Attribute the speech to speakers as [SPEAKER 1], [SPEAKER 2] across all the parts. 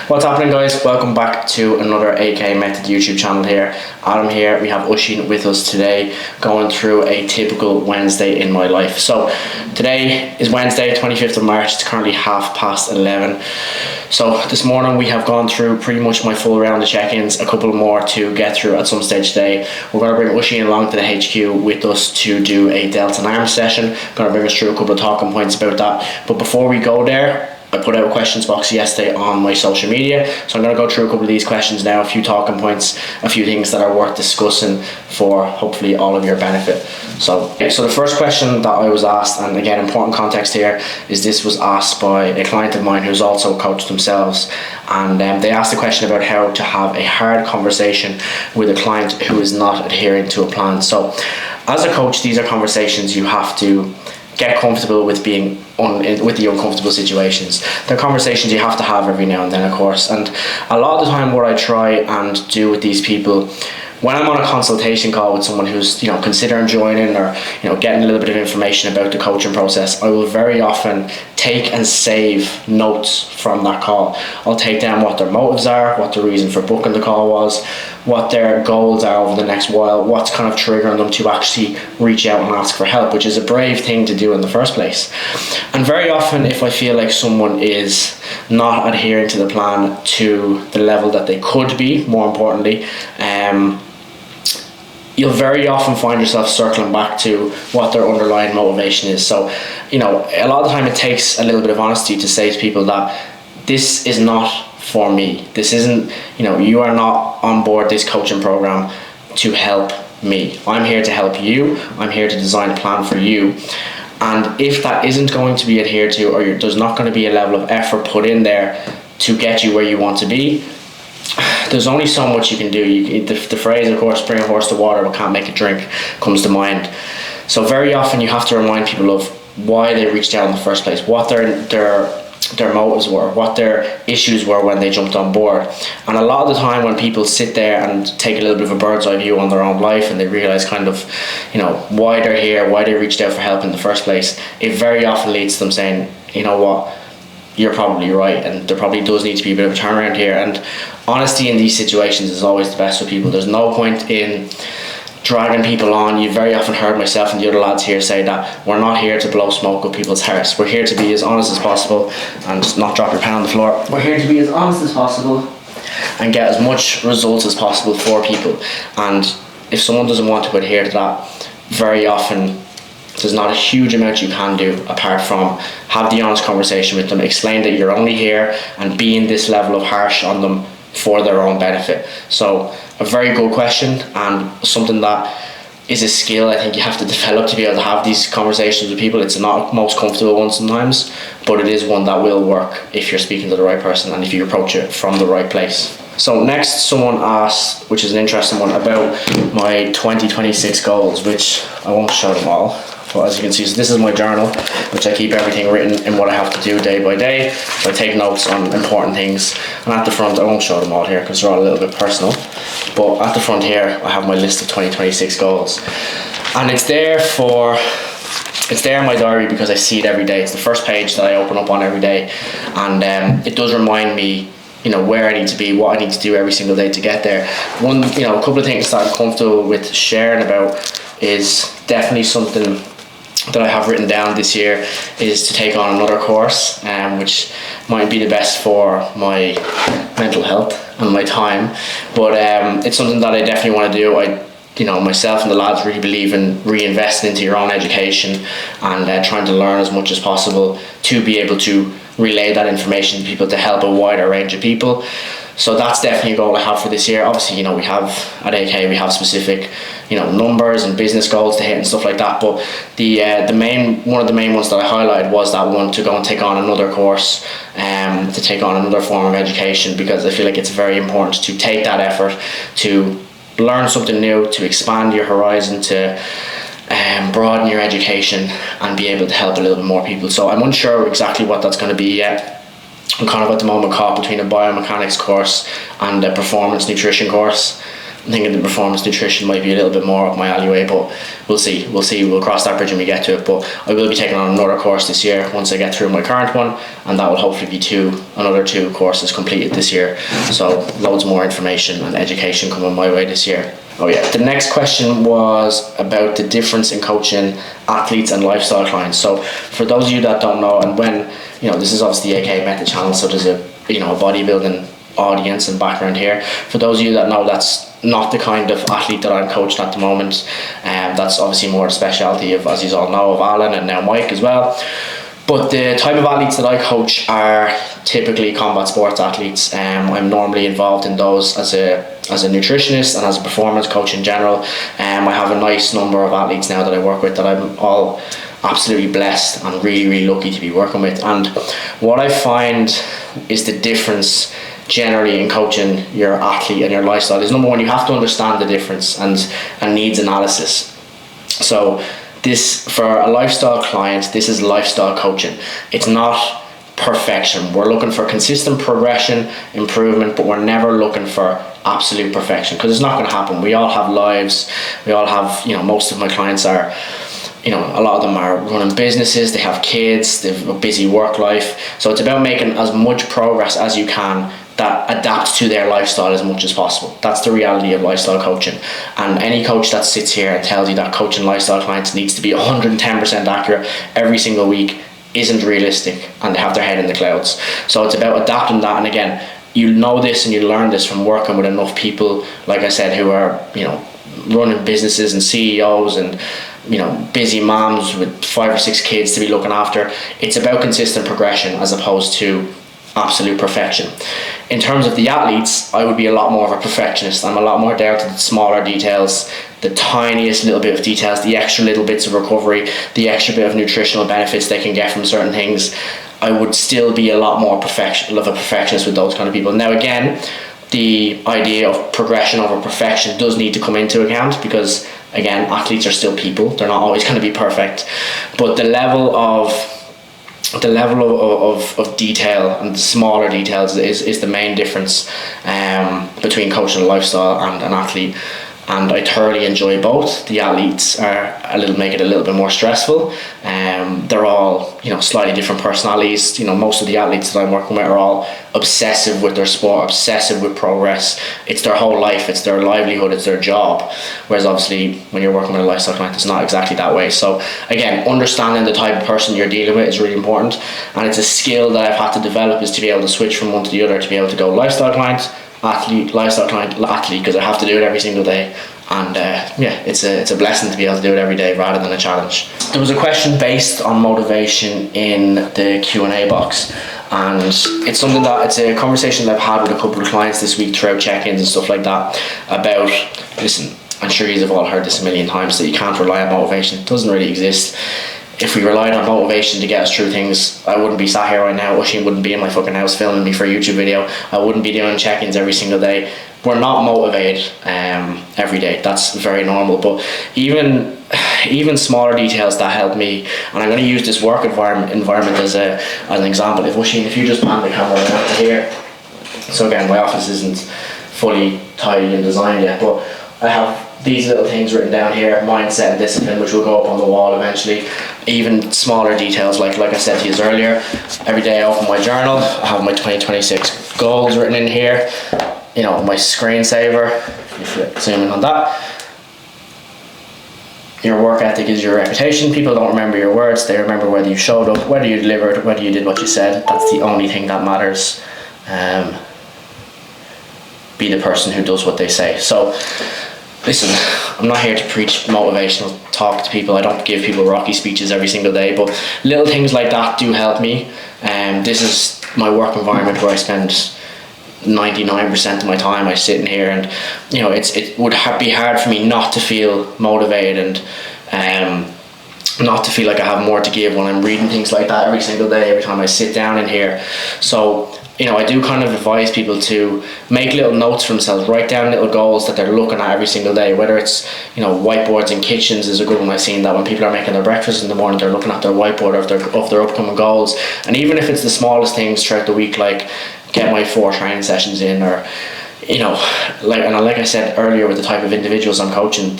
[SPEAKER 1] What's happening, guys? Welcome back to another AK Method YouTube channel here. Adam here. We have Oisín with us today, going through a typical Wednesday in my life. So today is Wednesday, 25th of March. It's currently 11:30. So this morning we have gone through pretty much my full round of check-ins, a couple more to get through at some stage today. We're going to bring Oisín along to the HQ with us to do a delts and arms session. Going to bring us through a couple of talking points about that. But before we go there, I put out a questions box yesterday on my social media, so I'm going to go through a couple of these questions now, a few talking points, a few things that are worth discussing for hopefully all of your benefit. So the first question that I was asked, and again important context here, is this was asked by a client of mine who's also a coach themselves, and they asked a question about how to have a hard conversation with a client who is not adhering to a plan. So as a coach, these are conversations you have to get comfortable with being with the uncomfortable situations. They're conversations you have to have every now and then, of course. And a lot of the time what I try and do with these people, when I'm on a consultation call with someone who's considering joining or getting a little bit of information about the coaching process, I will very often take and save notes from that call. I'll take down what their motives are, what the reason for booking the call was, what their goals are over the next while, what's kind of triggering them to actually reach out and ask for help, which is a brave thing to do in the first place. And very often if I feel like someone is not adhering to the plan to the level that they could be, more importantly, you'll very often find yourself circling back to what their underlying motivation is. So, a lot of the time it takes a little bit of honesty to say to people that this is not for me. This isn't, you are not on board this coaching program to help me. I'm here to help you. I'm here to design a plan for you. And if that isn't going to be adhered to, or there's not going to be a level of effort put in there to get you where you want to be, there's only so much you can do. The phrase, of course, bring a horse to water but can't make it drink, comes to mind. So very often you have to remind people of why they reached out in the first place, what their motives were, what their issues were when they jumped on board. And a lot of the time when people sit there and take a little bit of a bird's eye view on their own life and they realize kind of why they're here, why they reached out for help in the first place, it very often leads to them saying, you know what, you're probably right, and there probably does need to be a bit of a turnaround here. And honesty in these situations is always the best for people. There's no point in dragging people on. You've very often heard myself and the other lads here say that we're not here to blow smoke up people's hearts. We're here to be as honest as possible and just not drop your pen on the floor. We're here to be as honest as possible and get as much results as possible for people. And if someone doesn't want to adhere to that, very often there's not a huge amount you can do apart from have the honest conversation with them, explain that you're only here and being this level of harsh on them for their own benefit. So a very good question, and something that is a skill I think you have to develop to be able to have these conversations with people. It's not the most comfortable one sometimes, but it is one that will work if you're speaking to the right person and if you approach it from the right place. So next, someone asked, which is an interesting one, about my 2026 goals, which I won't show them all. But as you can see, so this is my journal, which I keep everything written in what I have to do day by day. So I take notes on important things. And at the front, I won't show them all here because they're all a little bit personal. But at the front here, I have my list of 2026 goals. And it's there in my diary because I see it every day. It's the first page that I open up on every day. And it does remind me where I need to be, what I need to do every single day to get there. A couple of things that I'm comfortable with sharing about is definitely something that I have written down this year is to take on another course, which might be the best for my mental health and my time, but it's something that I definitely want to do. Myself and the lads really believe in reinvesting into your own education and trying to learn as much as possible to be able to relay that information to people to help a wider range of people. So that's definitely a goal I have for this year. Obviously, we have at AK, we have specific, numbers and business goals to hit and stuff like that. But one of the main ones that I highlighted was that one to go and take on another course, to take on another form of education, because I feel like it's very important to take that effort to learn something new, to expand your horizon, to broaden your education and be able to help a little bit more people. So I'm unsure exactly what that's going to be yet. I'm kind of at the moment caught between a biomechanics course and a performance nutrition course. thinking the performance nutrition might be a little bit more up my alleyway, but we'll see. We'll cross that bridge when we get to it. But I will be taking on another course this year once I get through my current one, and that will hopefully be another two courses completed this year. So loads more information and education coming my way this year. Oh yeah, the next question was about the difference in coaching athletes and lifestyle clients. So for those of you that don't know, and when, this is obviously the AK Method channel, so there's a bodybuilding audience and background here. For those of you that know, that's not the kind of athlete that I'm coaching at the moment, and that's obviously more a specialty of, as you all know, of Alan and now Mike as well. But the type of athletes that I coach are typically combat sports athletes. I'm normally involved in those as a nutritionist and as a performance coach in general. I have a nice number of athletes now that I work with that I'm all absolutely blessed and really, really lucky to be working with. And what I find is the difference generally in coaching your athlete and your lifestyle is, number one, you have to understand the difference and needs analysis. So this, for a lifestyle client, this is lifestyle coaching. It's not perfection. We're looking for consistent progression, improvement, but we're never looking for absolute perfection, because it's not going to happen. We all have lives. We all have, most of my clients are, a lot of them are running businesses, they have kids, they have a busy work life. So it's about making as much progress as you can that adapts to their lifestyle as much as possible. That's the reality of lifestyle coaching. And any coach that sits here and tells you that coaching lifestyle clients needs to be 110% accurate every single week isn't realistic, and they have their head in the clouds. So it's about adapting that. And again, you know this and you learn this from working with enough people, like I said, who are, running businesses and CEOs and, busy moms with 5 or 6 kids to be looking after. It's about consistent progression as opposed to absolute perfection. In terms of the athletes, I would be a lot more of a perfectionist. I'm a lot more down to the smaller details, the tiniest little bit of details, the extra little bits of recovery, the extra bit of nutritional benefits they can get from certain things. I would still be a lot more of a perfectionist with those kind of people. Now again, the idea of progression over perfection does need to come into account, because again, athletes are still people. They're not always going to be perfect, but the level of detail and the smaller details is the main difference between coaching a lifestyle and an athlete. And I thoroughly enjoy both. The athletes make it a little bit more stressful. They're all, slightly different personalities. Most of the athletes that I'm working with are all obsessive with their sport, obsessive with progress. It's their whole life, it's their livelihood, it's their job. Whereas obviously when you're working with a lifestyle client, it's not exactly that way. So again, understanding the type of person you're dealing with is really important. And it's a skill that I've had to develop, is to be able to switch from one to the other, to be able to go lifestyle client, athlete, lifestyle client, athlete, because I have to do it every single day. And it's a blessing to be able to do it every day rather than a challenge. There was a question based on motivation in the Q&A box, and it's something that, it's a conversation that I've had with a couple of clients this week throughout check-ins and stuff like that about, listen, I'm sure you've all heard this a million times, that you can't rely on motivation. It doesn't really exist. If we relied on motivation to get us through things, I wouldn't be sat here right now. Oisin wouldn't be in my fucking house filming me for a YouTube video. I wouldn't be doing check-ins every single day. We're not motivated every day. That's very normal. But even smaller details that help me, and I'm going to use this work environment as an example. If you just pan the camera around here. So again, my office isn't fully tidy and designed yet, but I have these little things written down here: mindset and discipline, which will go up on the wall eventually. Even smaller details, like I said to you earlier, every day I open my journal, I have my 2026 goals written in here. My screensaver, if you zoom in on that. Your work ethic is your reputation. People don't remember your words, they remember whether you showed up, whether you delivered, whether you did what you said. That's the only thing that matters. Be the person who does what they say. So listen, I'm not here to preach motivational talk to people. I don't give people rocky speeches every single day, but little things like that do help me. This is my work environment where I spend 99% of my time. I sit in here, and it would be hard for me not to feel motivated and not to feel like I have more to give when I'm reading things like that every single day, every time I sit down in here. So I do kind of advise people to make little notes for themselves, write down little goals that they're looking at every single day, whether it's, whiteboards in kitchens is a good one. I've seen that when people are making their breakfast in the morning, they're looking at their whiteboard of their upcoming goals. And even if it's the smallest things throughout the week, like, get my 4 training sessions in, or like I said earlier with the type of individuals I'm coaching,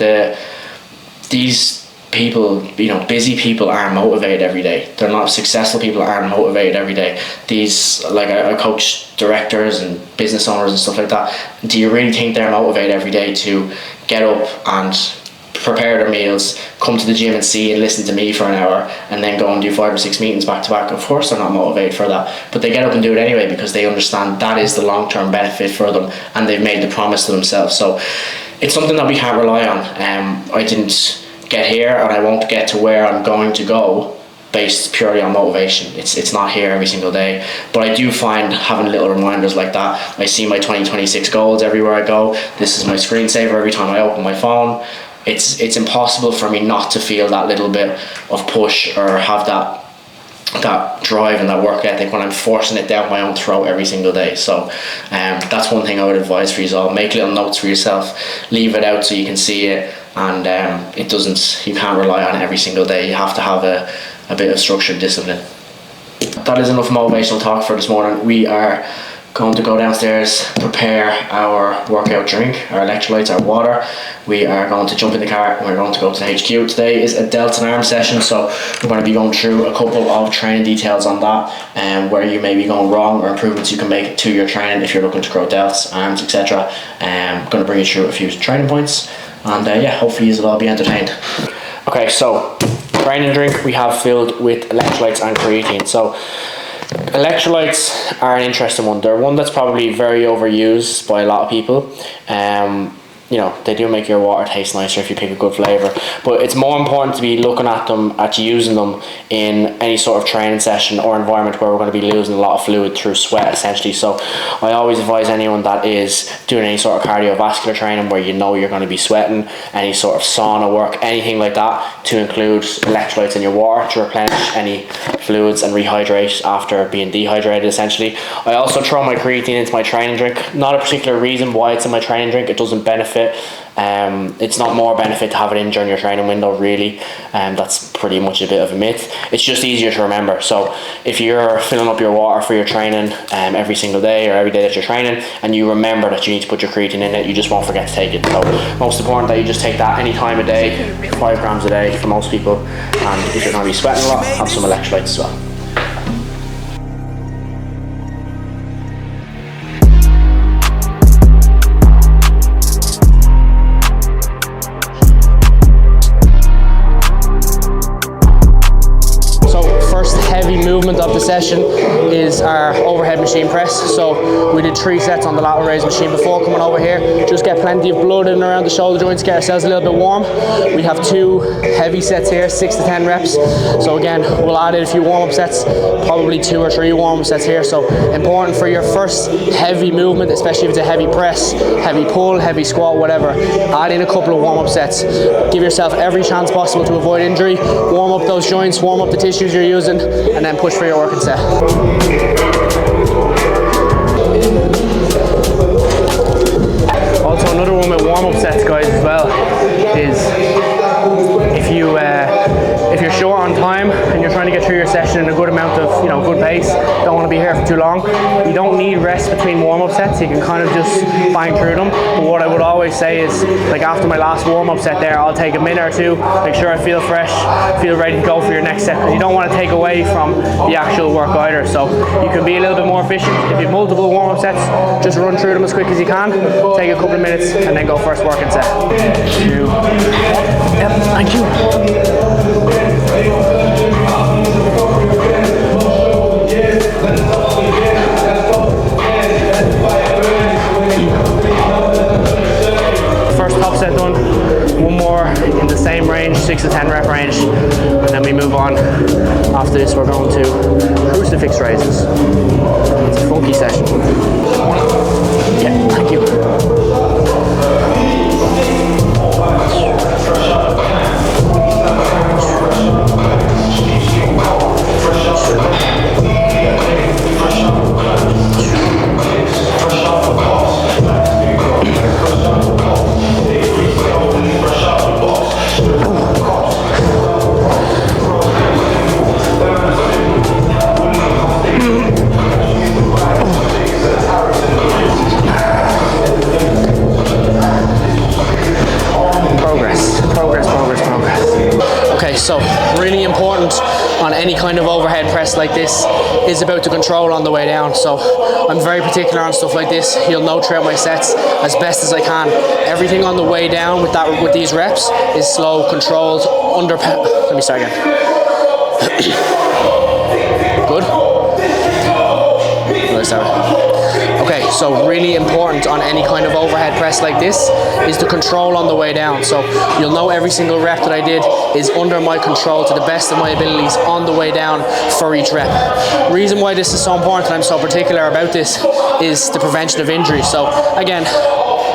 [SPEAKER 1] these people, busy people aren't motivated every day. They're not successful people aren't motivated every day. These, like I coach directors and business owners and stuff like that. Do you really think they're motivated every day to get up and prepare their meals, come to the gym and see and listen to me for an hour, and then go and do 5 or 6 meetings back to back? Of course they're not motivated for that, but they get up and do it anyway because they understand that is the long-term benefit for them, and they've made the promise to themselves. So it's something that we can't rely on. I didn't get here, and I won't get to where I'm going to go based purely on motivation. It's not here every single day, but I do find having little reminders like that. I see my 2026 goals everywhere I go. This is my screensaver every time I open my phone. It's impossible for me not to feel that little bit of push or have that drive and that work ethic when I'm forcing it down my own throat every single day. So that's one thing I would advise for you all. Make little notes for yourself, leave it out so you can see it, and you can't rely on it every single day. You have to have a bit of structured discipline. That is enough motivational talk for this morning. We are going to go downstairs, prepare our workout drink, our electrolytes, our water. We are going to jump in the car and we're going to go to the HQ. Today is a delts and arm session, so we're going to be going through a couple of training details on that, and where you may be going wrong or improvements you can make to your training if you're looking to grow delts, arms, etc. I'm going to bring you through a few training points, and hopefully you'll all be entertained. Okay, so training drink we have filled with electrolytes and creatine. So electrolytes are an interesting one. They're one that's probably very overused by a lot of people. They do make your water taste nicer if you pick a good flavour, but it's more important to be looking at them, at using them in any sort of training session or environment where we're going to be losing a lot of fluid through sweat, essentially. So I always advise anyone that is doing any sort of cardiovascular training where you're going to be sweating, any sort of sauna work, anything like that, to include electrolytes in your water to replenish any fluids and rehydrate after being dehydrated, essentially. I also throw my creatine into my training drink. Not a particular reason why it's in my training drink. It doesn't benefit. It's not more benefit to have it in during your training window, really. That's pretty much a bit of a myth. It's just easier to remember. So if you're filling up your water for your training every single day or every day that you're training, and you remember that you need to put your creatine in it, you just won't forget to take it. So most important that you just take that any time of day, 5 grams a day for most people. And if you're going to be sweating a lot, have some electrolytes as well. Movement of the session is our overhead machine press. So we did 3 sets on the lateral raise machine before coming over here. Just get plenty of blood in and around the shoulder joints, get ourselves a little bit warm. We have 2 heavy sets here, 6 to 10 reps. So again, we'll add in a few warm-up sets, probably 2 or 3 warm-up sets here. So important for your first heavy movement, especially if it's a heavy press, heavy pull, heavy squat, whatever. Add in a couple of warm-up sets. Give yourself every chance possible to avoid injury. Warm up those joints, warm up the tissues you're using, and then push for your working set. Also, another one with warm-up sets, guys, as well, is if you're short on time and you're trying to get through your session in a good amount of, good pace, don't want to be here for too long, you don't need rest between warm-up sets. You can kind of just bang through them. But what I would always say is, like after my last warm-up set there, I'll take a minute or 2, make sure I feel fresh, feel ready to go for your next set, because you don't want to take away from the actual work either. So you can be a little bit more efficient. If you have multiple warm-up sets, just run through them as quick as you can, take a couple of minutes, and then go first working set. 2. Yep, thank you. First top set done, 1 more in the same range, 6 to 10 rep range, and then we move on. After this we're going to crucifix raises. It's a funky session. Yeah, thank you.
[SPEAKER 2] So really important on any kind of overhead press like this is about the control on the way down. So I'm very particular on stuff like this. You'll know throughout my sets as best as I can. Everything on the way down with these reps is slow, controlled, let me start again. Good. Okay, so really important on any kind of overhead press like this is the control on the way down. So you'll know every single rep that I did is under my control to the best of my abilities on the way down for each rep. Reason why this is so important and I'm so particular about this is the prevention of injury. So again,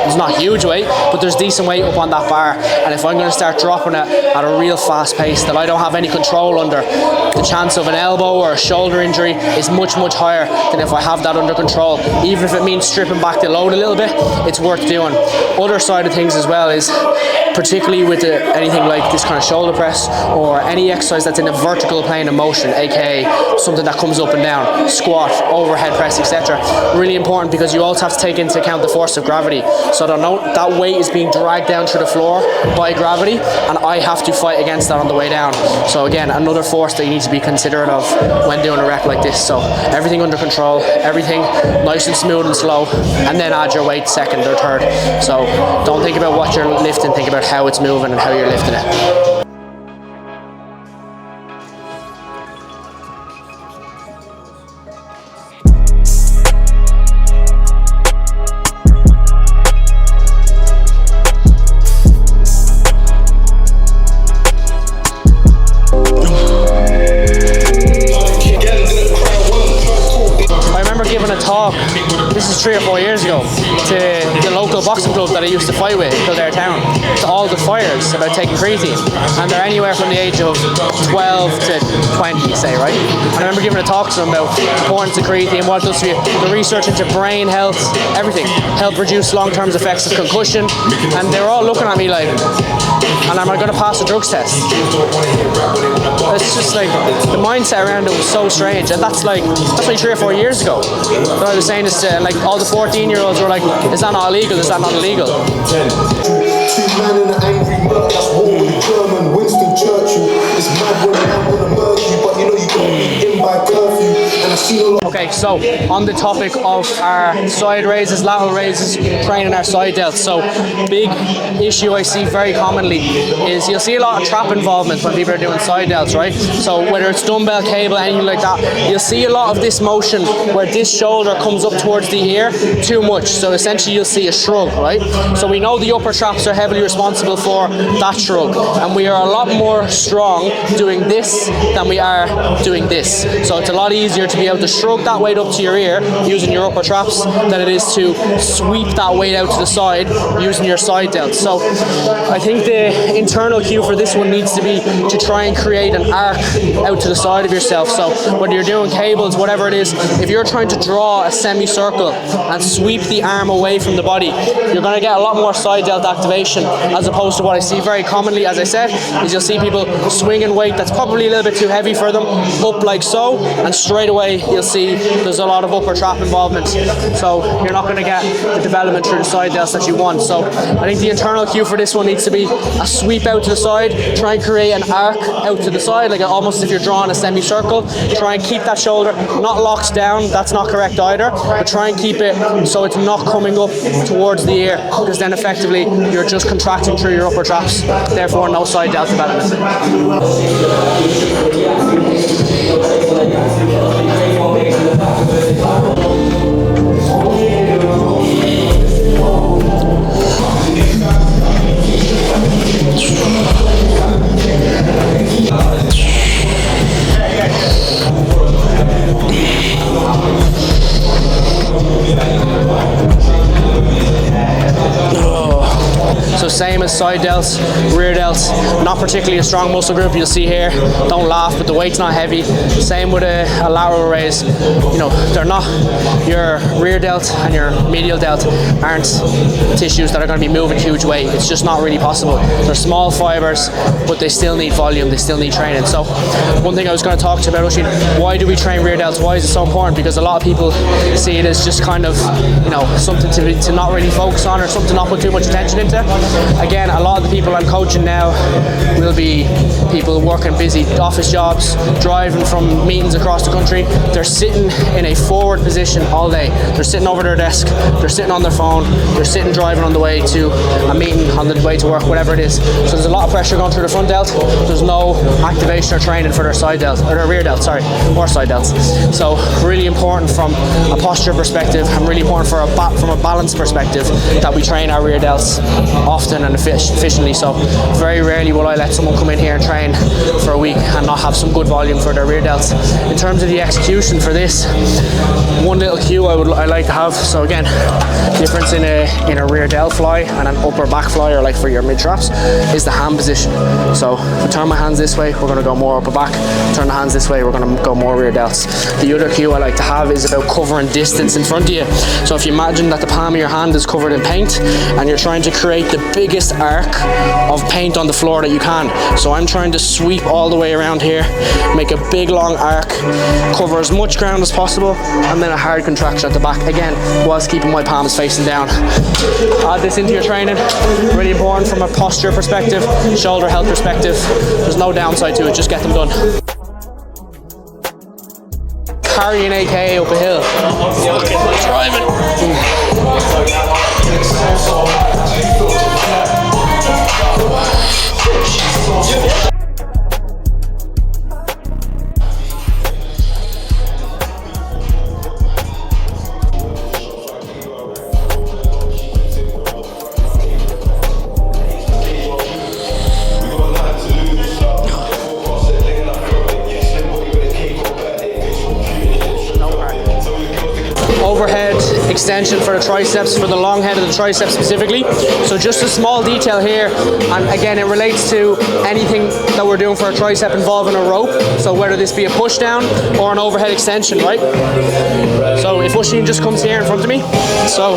[SPEAKER 2] it's not huge weight, but there's decent weight up on that bar, and if I'm going to start dropping it at a real fast pace that I don't have any control under, the chance of an elbow or a shoulder injury is much higher than if I have that under control. Even if it means stripping back the load a little bit, it's worth doing. Other side of things as well is, particularly with anything like this kind of shoulder press or any exercise that's in a vertical plane of motion, aka something that comes up and down, squat, overhead press, etc. Really important because you also have to take into account the force of gravity. So that weight is being dragged down through the floor by gravity, and I have to fight against that on the way down. So again, another force that you need to be considerate of when doing a rep like this. So everything under control, everything nice and smooth and slow, and then add your weight second or third. So don't think about what you're lifting, think about how it's moving and how you're lifting it. This is 3 or 4 years ago to the local boxing club that I used to fight with in Kildare town, to all the fighters about taking creatine, and they're anywhere from the age of 12 to 20, say, right? And I remember giving a talk to them about the importance of creatine, what it does for you, the research into brain health, everything, help reduce long-term effects of concussion, and they were all looking at me like, and am I going to pass a drugs test? It's just like, the mindset around it was so strange, and that's like 3 or 4 years ago. So I was saying this to like all the 14-year-olds were like, is that not illegal? Is that not illegal?
[SPEAKER 3] Two men in an angry murk, that's war with the German, Winston Churchill. It's mad when I'm gonna murk you, but you know you gotta be in by curfew. And I see a lot.
[SPEAKER 2] Okay, so on the topic of our side raises, lateral raises, training our side delts. So big issue I see very commonly is you'll see a lot of trap involvement when people are doing side delts, right? So whether it's dumbbell, cable, anything like that, you'll see a lot of this motion where this shoulder comes up towards the ear too much. So essentially you'll see a shrug, right? So we know the upper traps are heavily responsible for that shrug, and we are a lot more strong doing this than we are doing this. So it's a lot easier to be able to shrug that weight up to your ear using your upper traps than it is to sweep that weight out to the side using your side delts. So I think the internal cue for this one needs to be to try and create an arc out to the side of yourself. So whether you're doing cables, whatever it is, if you're trying to draw a semicircle and sweep the arm away from the body, you're going to get a lot more side delt activation, as opposed to what I see very commonly, as I said, is you'll see people swinging weight that's probably a little bit too heavy for them up like so, and straight away you'll see there's a lot of upper trap involvement. So you're not going to get the development through the side delts that you want. So I think the internal cue for this one needs to be a sweep out to the side, try and create an arc out to the side, like almost as if you're drawing a semicircle. Try and keep that shoulder not locked down, that's not correct either, but try and keep it so it's not coming up towards the ear, because then effectively you're just contracting through your upper traps, therefore no side delt development. So same as side delts, rear delts, not particularly a strong muscle group you'll see here. Don't laugh, but the weight's not heavy. Same with a lateral raise. You know, they're not, your rear delt and your medial delt aren't tissues that are going to be moving huge weight. It's just not really possible. They're small fibers, but they still need volume, they still need training. So one thing I was going to talk to you about, Oisin, why do we train rear delts? Why is it so important? Because a lot of people see it as just kind of, you know, something to not really focus on, or something to not put too much attention into. again, a lot of the people I'm coaching now will be people working busy office jobs, driving from meetings across the country. They're sitting in a forward position all day. They're sitting over their desk, they're sitting on their phone, they're sitting driving on the way to a meeting, on the way to work, whatever it is. So there's a lot of pressure going through the front delt. There's no activation or training for their side delt, or their rear delt, sorry, or side delts. So really important from a posture perspective, and really important from a balance perspective, that we train our rear delts often and efficiently. So very rarely will I let someone come in here and train for a week and not have some good volume for their rear delts. In terms of the execution for this, one little cue I like to have, so again, difference in a rear delt fly and an upper back fly, or like for your mid traps, is the hand position. So if I turn my hands this way, we're going to go more upper back. Turn the hands this way, we're going to go more rear delts. The other cue I like to have is about covering distance in front of you. So if you imagine that the palm of your hand is covered in paint and you're trying to create the biggest arc of paint on the floor that you can. So I'm trying to sweep all the way around here, make a big long arc, cover as much ground as possible, and then a hard contraction at the back, again, whilst keeping my palms facing down. Add this into your training, really important from a posture perspective, shoulder health perspective. There's no downside to it, just get them done. Carry an AKA up a hill. Driving. Overhead extension for the triceps, for the long head of the tricep specifically. So just a small detail here, and again it relates to anything that we're doing for a tricep involving a rope. So whether this be a push down or an overhead extension, right? So if Oisín just comes here in front of me, so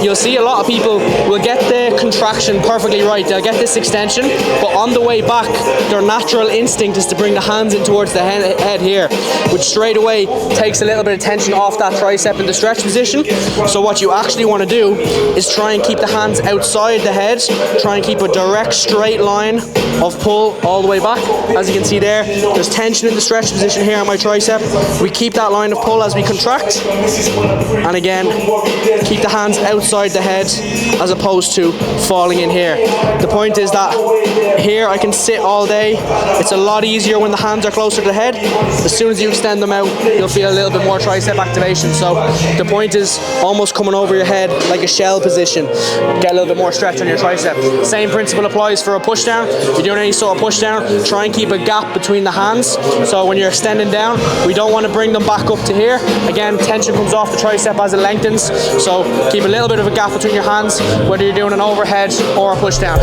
[SPEAKER 2] you'll see a lot of people will get the contraction perfectly right. They'll get this extension, but on the way back, their natural instinct is to bring the hands in towards the head here, which straight away takes a little bit of tension off that tricep in the stretch position. So what you actually want to do is try and keep the hands outside the head, try and keep a direct straight line of pull all the way back. As you can see there's tension in the stretch position here on my tricep. We keep that line of pull as we contract, and again keep the hands outside the head as opposed to falling in here. The point is that here I can sit all day. It's a lot easier when the hands are closer to the head. As soon as you extend them out, you'll feel a little bit more tricep activation. So the point is almost coming over your head like a shell position. Get a little bit more stretch on your tricep. Same principle applies for a push down. If you're doing any sort of push down, try and keep a gap between the hands. So when you're extending down, we don't want to bring them back up to here. Again, tension comes off the tricep as it lengthens. So keep a little bit of a gap between your hands, whether you're doing an overhead or a push down.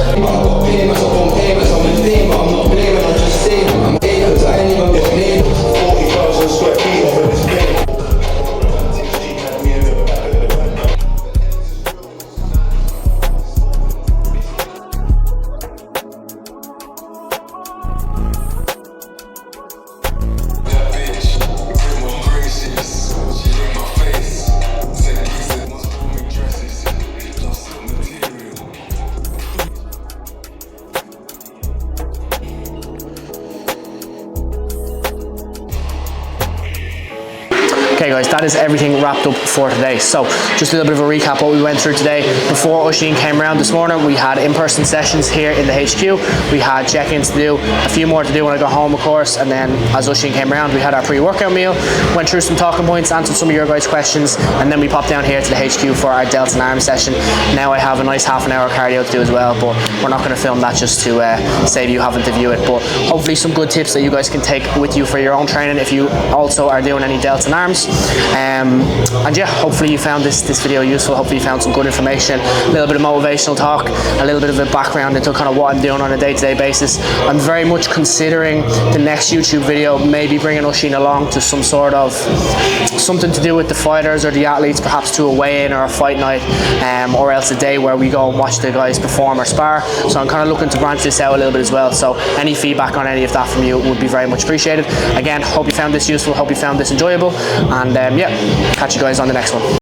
[SPEAKER 2] Okay guys, that is everything wrapped up for today. So just a little bit of a recap what we went through today. Before Oisín came around this morning, we had in-person sessions here in the HQ. We had check-ins to do, a few more to do when I got home of course, and then as Oisín came around we had our pre-workout meal, went through some talking points, answered some of your guys' questions, and then we popped down here to the HQ for our delts and arms session. Now I have a nice half an hour cardio to do as well, but we're not going to film that just to save you having to view it, but hopefully some good tips that you guys can take with you for your own training if you also are doing any delts and arms. And yeah, hopefully you found this video useful. Hopefully you found some good information, a little bit of motivational talk, a little bit of a background into kind of what I'm doing on a day-to-day basis. I'm very much considering the next YouTube video maybe bringing Oisín along to some sort of something to do with the fighters or the athletes, perhaps to a weigh-in or a fight night, or else a day where we go and watch the guys perform or spar. So I'm kind of looking to branch this out a little bit as well. So any feedback on any of that from you would be very much appreciated. Again, hope you found this useful, hope you found this enjoyable, and yeah, catch you guys on the next one.